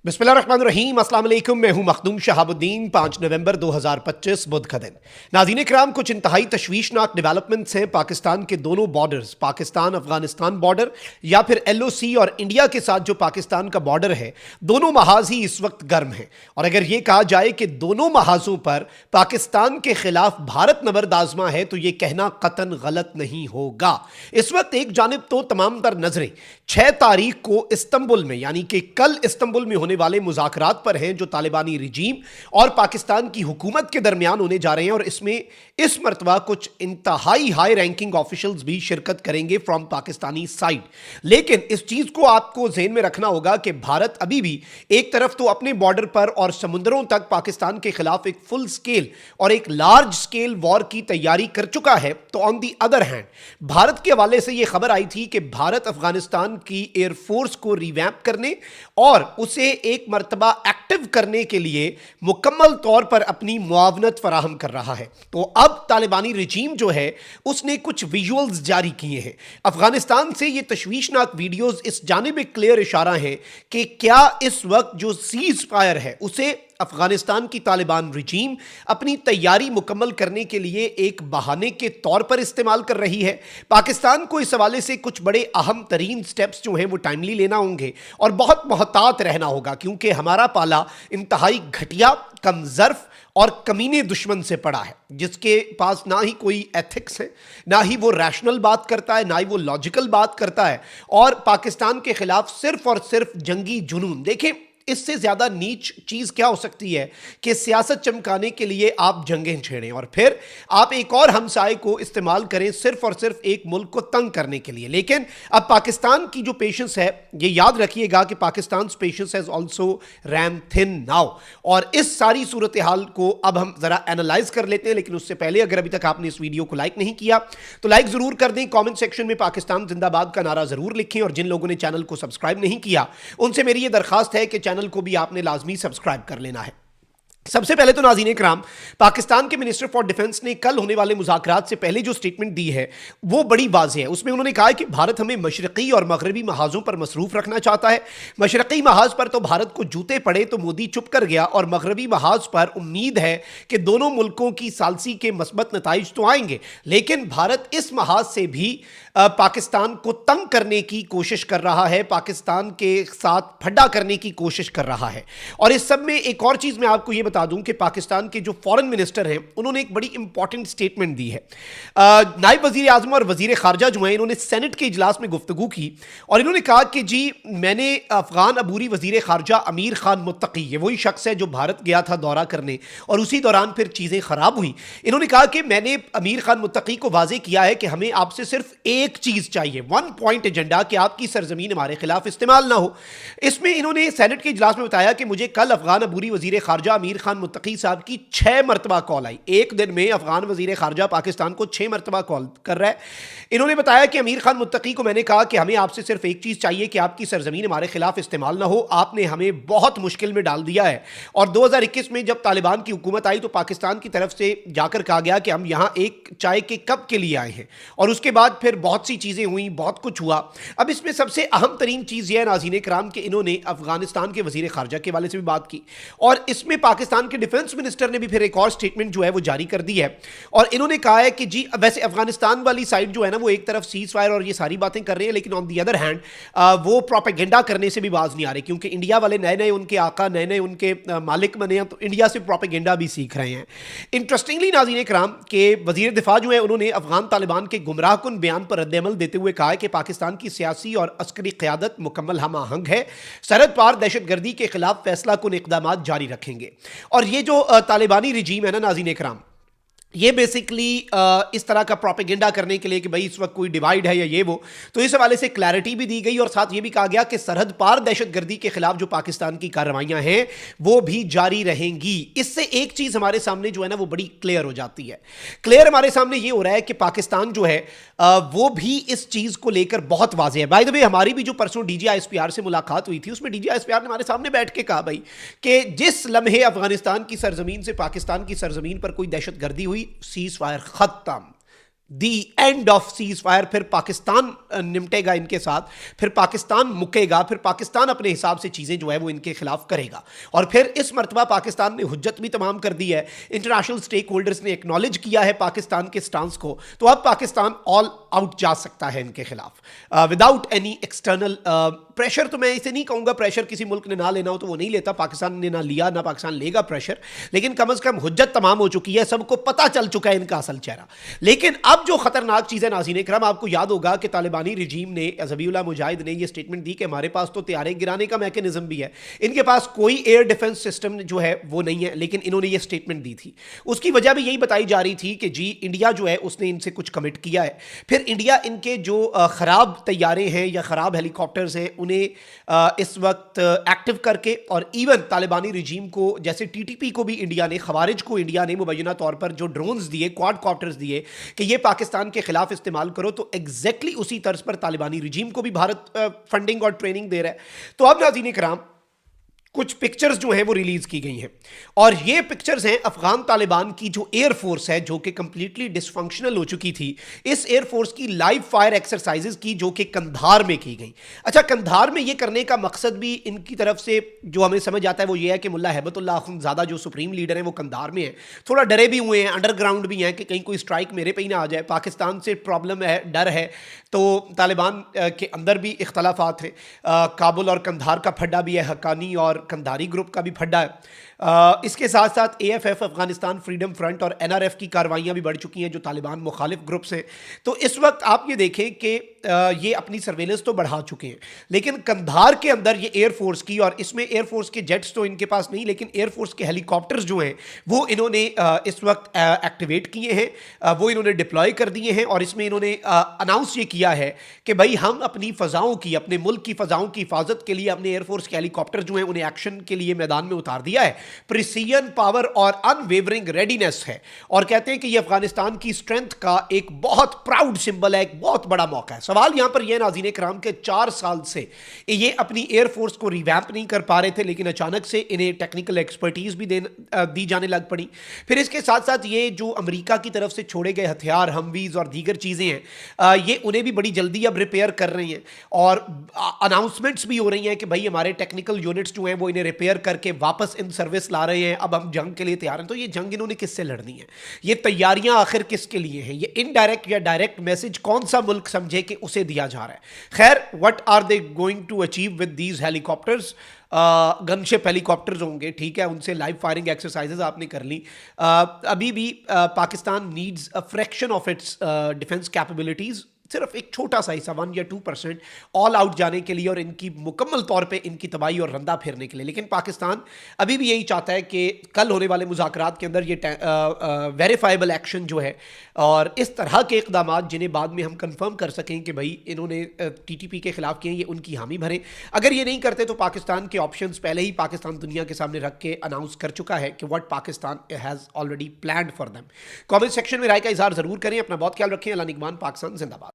बिस्मिल्लाहिर्रहमानिर्रहीम, अस्सलाम वालेकुम। मैं हूं मखदूम शहाबुद्दीन। 5 नवंबर 2025 बुध का दिन। नाज़रीन इकराम, कुछ इंतहाई तशवीशनाक डेवलपमेंट्स हैं पाकिस्तान के दोनों बॉर्डर्स, पाकिस्तान अफगानिस्तान बॉर्डर या फिर LOC और इंडिया के साथ जो पाकिस्तान का बॉर्डर है, दोनों महाज ही इस वक्त गर्म हैं। और अगर ये कहा जाए कि दोनों महाजों पर पाकिस्तान के खिलाफ भारत नबर्द आजमा है तो ये कहना कतन गलत नहीं होगा। इस वक्त एक जानिब तो तमाम तर नजरें 6 तारीख को इस्तंबुल में, यानी कि कल इस्तंबुल में होने वाले मुज़ाकरात पर हैं जो तालिबानी रिजीम और पाकिस्तान की हुकूमत के दरमियान होने जा रहे हैं। और इसमें इस मरतबा कुछ इंतहाई हाई रैंकिंग ऑफिशियल्स भी शिरकत करेंगे फ्रॉम पाकिस्तानी साइड। लेकिन इस चीज को आपको ज़हन में रखना होगा कि भारत अभी भी एक तरफ तो अपने बॉर्डर पर और समुद्रों तक पाकिस्तान के खिलाफ एक फुल स्केल और एक लार्ज स्केल वॉर की तैयारी कर चुका है, तो on the other hand Bharat के हवाले से यह खबर आई थी कि भारत अफगानिस्तान की एयरफोर्स को रिवैम्प करने और उसे एक मर्तबा एक्टिव करने के लिए मुकम्मल तौर पर अपनी मुआवनत फराहम कर रहा है। तो अब तालिबानी रिजीम जो है उसने कुछ विजुअल्स जारी किए हैं अफगानिस्तान से। ये तशवीशनाक वीडियोस इस जानिब एक क्लियर इशारा है कि क्या इस वक्त जो सीज फायर है उसे अफगानिस्तान की तालिबान रिजीम अपनी तैयारी मुकम्मल करने के लिए एक बहाने के तौर पर इस्तेमाल कर रही है। पाकिस्तान को इस हवाले से कुछ बड़े अहम तरीन स्टेप्स जो हैं वो टाइमली लेना होंगे और बहुत मोहतात रहना होगा, क्योंकि हमारा पाला इंतहाई घटिया, कमजर्फ और कमीने दुश्मन से पड़ा है, जिसके पास ना ही कोई एथिक्स है, ना ही वो रैशनल बात करता है, ना ही वो लॉजिकल बात करता है, और पाकिस्तान के खिलाफ सिर्फ और सिर्फ जंगी जुनून। देखें, इससे ज्यादा नीच चीज क्या हो सकती है कि सियासत चमकाने के लिए आप जंगें छेड़ें और फिर आप एक और हमसाए को इस्तेमाल करें सिर्फ और सिर्फ एक मुल्क को तंग करने के लिए। लेकिन अब पाकिस्तान की जो पेशेंस है, ये याद रखिएगा कि Pakistan patience has also ran thin now. और इस सारी सूरत हाल को अब हम जरा एनालाइज कर लेते हैं। लेकिन उससे पहले अगर अभी तक आपने इस वीडियो को लाइक नहीं किया तो लाइक जरूर कर दें, कॉमेंट सेक्शन में पाकिस्तान जिंदाबाद का नारा जरूर लिखें, और जिन लोगों ने चैनल को सब्सक्राइब नहीं किया उनसे मेरी ये दरखास्त है कि चैनल को भी आपने लाजमी सब्सक्राइब कर लेना है। सबसे पहले तो नाज़रीन इकराम, पाकिस्तान के मिनिस्टर फॉर डिफेंस ने कल होने वाले मुज़ाकरात से पहले जो स्टेटमेंट दी है वो बड़ी वाज़ेह है। उसमें उन्होंने कहा है कि भारत हमें मशरक़ी और मगरबी महाज़ों पर मसरूफ़ रखना चाहता है। मशरक़ी महाज़ पर तो भारत को जूते पड़े तो मोदी चुप कर गया, और मगरबी महाज़ पर उम्मीद है कि दोनों मुल्कों की सालसी के मस्बत नताइज तो आएंगे, लेकिन भारत इस महाज़ से भी पाकिस्तान को तंग करने की कोशिश कर रहा है, पाकिस्तान के साथ फड्डा करने की कोशिश कर रहा है। और इस सब में एक और चीज़ मैं आपको ये बता दूं कि पाकिस्तान के जो फॉरेन मिनिस्टर हैं उन्होंने एक बड़ी इंपॉर्टेंट स्टेटमेंट दी है। नायब वजीर आजम और वजीर खारजा जो हैं, इन्होंने सेनेट के इजलास में गुफ्तगू की और इन्होंने कहा कि जी, मैंने अफगान अबूरी वजीर खारजा अमीर खान मुत्तकी, ये वही शख्स है जो भारत गया था दौरा करने और उसी दौरान फिर चीज़ें ख़राब हुई, इन्होंने कहा कि मैंने अमीर खान मुत्तकी को वाजे किया है कि हमें आपसे सिर्फ एक चीज़ चाहिए, 1 पॉइंट एजेंडा, कि आपकी सरजमीन हमारे खिलाफ इस्तेमाल ना हो। इसमें इन्होंने सेनेट के इजलास में बताया कि मुझे कल अफगान अबूरी वजीर खारजा अमीर खान मुत्तकी साहब की 6 मरतबा कॉल आई। एक दिन में अफगान वजीर खारजा पाकिस्तान को 6 मरतबा कॉल कर रहा है। इन्होंने बताया कि अमीर खान मुत्तकी को मैंने कहा कि हमें आपसे सिर्फ एक चीज़ चाहिए कि आपकी सरजमीन हमारे खिलाफ इस्तेमाल ना हो। आपने हमें बहुत मुश्किल में डाल दिया है। और 2021 में जब तालिबान की हुकूमत आई तो पाकिस्तान की तरफ से जाकर कहा गया कि हम यहाँ एक चाय के कप के लिए आए हैं, और उसके बाद फिर बहुत सी चीज़ें हुई, बहुत कुछ हुआ। अब इसमें सबसे अहम तरीन चीज़ यह है नाज़रीन कराम कि इन्होंने अफगानिस्तान के वजीर खारजा के हवाले से भी बात की, और इसमें पाकिस्तान के डिफेंस मिनिस्टर ने भी फिर एक और स्टेटमेंट जो है वो जारी कर दी है। और इन्होंने कहा है कि जी, वैसे अफगानिस्तान वाली साइड जो है ना वो एक तरफ सीज फायर और ये सारी बातें कर रहे हैं, लेकिन ऑन दी अदर हैंड वो प्रोपेगेंडा करने से भी बाज नहीं आ रहे, क्योंकि इंडिया वाले नए नए उनके आका, नए नए उनके मालिक बने हैं, तो इंडिया से प्रोपेगेंडा भी सीख रहे हैं। इंटरेस्टिंगली नाज़रीन कराम के वजीर दिफा जो है उन्होंने अफगान तालिबान के गुमराह कुन बयान पर रद्द-ए-अमल देते हुए कहा है कि पाकिस्तान की सियासी और अस्करी क़यादत मुकम्मल हम आहंग है, सरहद पार दहशतगर्दी के खिलाफ फैसला कुन इक़दामात जारी रखेंगे। और ये जो तालिबानी रिजीम है ना नाज़रीन इकराम, ये बेसिकली इस तरह का प्रोपेगेंडा करने के लिए कि भाई इस वक्त कोई डिवाइड है या ये वो, तो इस हवाले से क्लैरिटी भी दी गई और साथ ये भी कहा गया कि सरहद पार दहशतगर्दी के खिलाफ जो पाकिस्तान की कार्रवाइयां हैं वो भी जारी रहेंगी। इससे एक चीज़ हमारे सामने जो है ना वो बड़ी क्लियर हो जाती है। क्लियर हमारे सामने ये हो रहा है कि पाकिस्तान जो है वो भी इस चीज़ को लेकर बहुत वाज़ेह है। बाय द वे, हमारी भी जो परसों DGISPR से मुलाकात हुई थी उसमें DGISPR ने हमारे सामने बैठ के कहा भाई कि जिस लम्हे अफगानिस्तान की सरजमीन से पाकिस्तान की सरजमीन पर कोई दहशतगर्दी हुई, सीज फायर खत्म, दी एंड ऑफ सीज फायर, फिर पाकिस्तान निपटेगा इनके साथ, फिर पाकिस्तान मुकेगा, फिर पाकिस्तान अपने हिसाब से चीज़ें जो है वो इनके खिलाफ करेगा। और फिर इस मरतबा पाकिस्तान ने हुज्जत भी तमाम कर दी है, इंटरनेशनल स्टेक होल्डर्स ने एक्नॉलेज किया है पाकिस्तान के स्टांस को, तो अब पाकिस्तान ऑल आउट जा सकता है इनके खिलाफ विदाउट एनी एक्सटर्नल प्रेशर। तो मैं इसे नहीं कहूँगा प्रेशर किसी मुल्क ने ना लेना हो तो वो नहीं लेता, पाकिस्तान ने ना लिया ना पाकिस्तान लेगा प्रेशर, लेकिन कम अज़ कम हुज्जत तमाम हो चुकी है, सबको पता चल चुका है इनका असल चेहरा। लेकिन अब जो खतरनाक चीज़ है नाज़रीन इकराम, आपको याद होगा कि तालिबानी रजीम ने, ज़बीउल्लाह मुजाहिद ने ये स्टेटमेंट दी कि हमारे पास तो तैयारे गिराने का मैकेनिज्म भी है, इनके पास कोई एयर डिफेंस सिस्टम जो है वो नहीं है, लेकिन इन्होंने ये स्टेटमेंट दी थी। उसकी वजह भी यही बताई जा रही थी कि जी इंडिया जो है उसने इनसे कुछ कमिट किया है, फिर इंडिया इनके जो ख़राब तैयारे हैं या ख़राब हेलीकॉप्टर्स हैं उन्हें इस वक्त एक्टिव करके, और इवन तालिबानी रजीम को जैसे टीटीपी को भी इंडिया ने, खवारिज को इंडिया ने मुबैना तौर पर जो ड्रोन्स दिए, क्वाड कॉप्टर्स दिए कि ये पाकिस्तान के खिलाफ इस्तेमाल करो, तो एग्जैक्टली उसी तर्ज पर तालिबानी रजीम को भी भारत फंडिंग और ट्रेनिंग दे रहा है। तो अब नाज़रीन इकराम कुछ पिक्चर्स जो हैं वो रिलीज की गई हैं, और ये पिक्चर्स हैं अफगान तालिबान की जो एयर फोर्स है जो कि कंप्लीटली डिसफंक्शनल हो चुकी थी, इस एयर फोर्स की लाइव फायर एक्सरसाइजेस की जो कि कंधार में की गई। अच्छा, कंधार में ये करने का मकसद भी इनकी तरफ से जो हमें समझ आता है वो ये है कि मुल्ला हैबतुल्लाह अखुंज़ादा जो सुप्रीम लीडर हैं वो कंधार में हैं, थोड़ा डरे भी हुए हैं, अंडरग्राउंड भी हैं कि कहीं कोई स्ट्राइक मेरे पे ही ना आ जाए, पाकिस्तान से प्रॉब्लम है, डर है। तो तालिबान के अंदर भी इख्तलाफात हैं, काबुल और कंधार का फड्डा भी है, हक्कानी और कंधारी ग्रुप का भी फड्डा है। इसके साथ साथ AFF अफगानिस्तान फ्रीडम फ्रंट और NRF की कार्रवाइयाँ भी बढ़ चुकी हैं जो तालिबान मुखालिफ ग्रुप्स हैं। तो इस वक्त आप ये देखें कि ये अपनी सर्वेलेंस तो बढ़ा चुके हैं, लेकिन कंधार के अंदर ये एयरफोर्स की, और इसमें एयरफोर्स के जेट्स तो इनके पास नहीं, लेकिन एयरफोर्स के हेलीकॉप्टर्स जो हैं वो इन्होंने इस वक्त एक्टिवेट किए हैं, वो इन्होंने डिप्लॉय कर दिए हैं, और इसमें इन्होंने अनाउंस ये किया है कि भाई हम अपनी फ़ज़ाओं की, अपने मुल्क की फ़ज़ाओं की हिफाजत के लिए अपने एयरफोर्स के हेलीकॉप्टर जो हैं उन्हें एक्शन के लिए मैदान में उतार दिया है। प्रिसीजन पावर और अनवेवरिंग रेडीनेस है, और कहते हैं कि ये अफगानिस्तान की स्ट्रेंथ का एक बहुत प्राउड सिंबल है, एक बहुत बड़ा मौका है। सवाल यहां पर यह नाज़रीन कराम के 4 साल से ये अपनी एयरफोर्स को रिवैम्प नहीं कर पा रहे थे, लेकिन अचानक से इन्हें टेक्निकल एक्सपर्टीज भी दी जाने लग पड़ी। फिर इसके साथ साथ ये जो अमेरिका की तरफ से छोड़े गए हथियार, हमवीज और दीगर चीज़ें हैं, ये उन्हें भी बड़ी जल्दी अब रिपेयर कर रही हैं, और अनाउंसमेंट्स भी हो रही हैं कि भाई हमारे टेक्निकल यूनिट्स जो हैं वो इन्हें रिपेयर करके वापस इन सर्विस ला रहे हैं, अब हम जंग के लिए तैयार हैं। तो ये जंग इन्होंने किससे लड़नी है, ये तैयारियां आखिर किसके लिए हैं, ये इनडायरेक्ट या डायरेक्ट मैसेज कौन सा मुल्क समझे कि उसे दिया जा रहा है। खैर, what are they going to achieve with these helicopters, gunship helicopters होंगे, ठीक है, उनसे लाइव फायरिंग एक्सरसाइजेज आपने कर ली। अभी भी Pakistan needs a fraction of its defence capabilities, सिर्फ एक छोटा सा हिस्सा 1 या 2% ऑल आउट जाने के लिए और इनकी मुकम्मल तौर पे इनकी तबाही और रंदा फेरने के लिए। लेकिन पाकिस्तान अभी भी यही चाहता है कि कल होने वाले मुज़ाकरात के अंदर ये वेरीफाइबल एक्शन जो है और इस तरह के इक़दामात जिन्हें बाद में हम कंफर्म कर सकें कि भाई इन्होंने TTP के खिलाफ किए, ये उनकी हामी भरें। अगर ये नहीं करते तो पाकिस्तान के ऑप्शंस पहले ही पाकिस्तान दुनिया के सामने रख के अनाउंस कर चुका है कि what Pakistan has already planned for them. Comment section में राय का इजहार ज़रूर करें। अपना बहुत ख्याल रखें। अल्लाह निगहबान। पाकिस्तान जिंदाबाद।